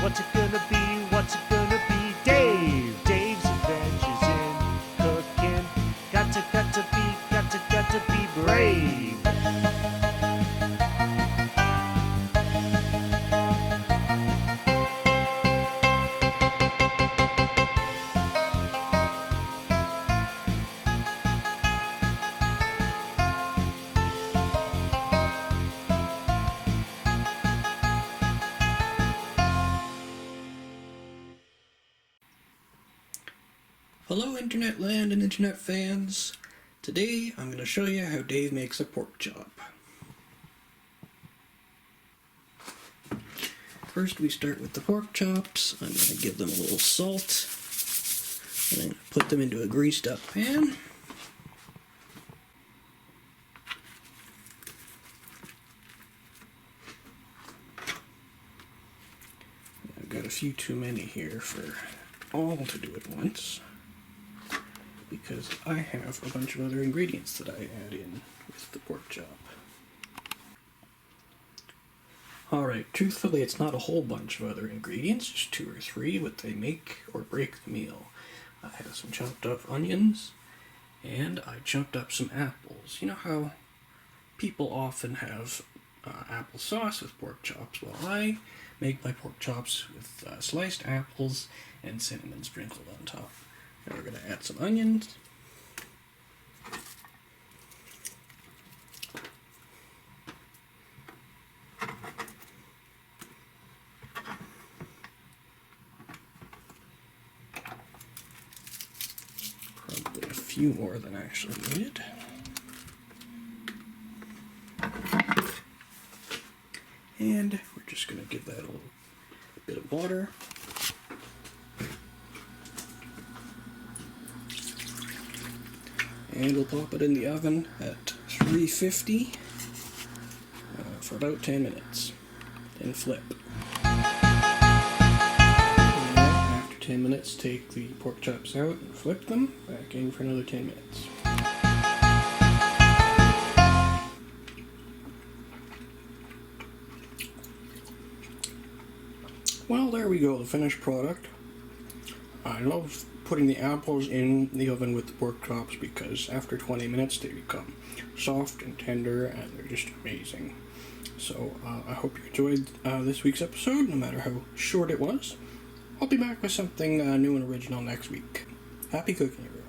What's it gonna be? What's it gonna be? Dave's adventures in cooking. Got to be brave. Hello internet land and internet fans. Today I'm going to show you how Dave makes a pork chop. First we start with the pork chops. I'm going to give them a little salt and then put them into a greased up pan. I've got a few too many here for all to do at once, because I have a bunch of other ingredients that I add in with the pork chop. Alright, truthfully it's not a whole bunch of other ingredients, just 2 or 3, but they make or break the meal. I have some chopped up onions, and I chopped up some apples. You know how people often have apple sauce with pork chops? Well, I make my pork chops with sliced apples and cinnamon sprinkled on top. Now we're going to add some onions. Probably a few more than actually needed. And we're just going to give that a little bit of water. And we'll pop it in the oven at 350 for about 10 minutes. Then flip. And after 10 minutes, take the pork chops out and flip them back in for another 10 minutes. Well, there we go, the finished product. I love putting the apples in the oven with the pork chops because after 20 minutes they become soft and tender and they're just amazing. So I hope you enjoyed this week's episode, no matter how short it was. I'll be back with something new and original next week. Happy cooking, everyone.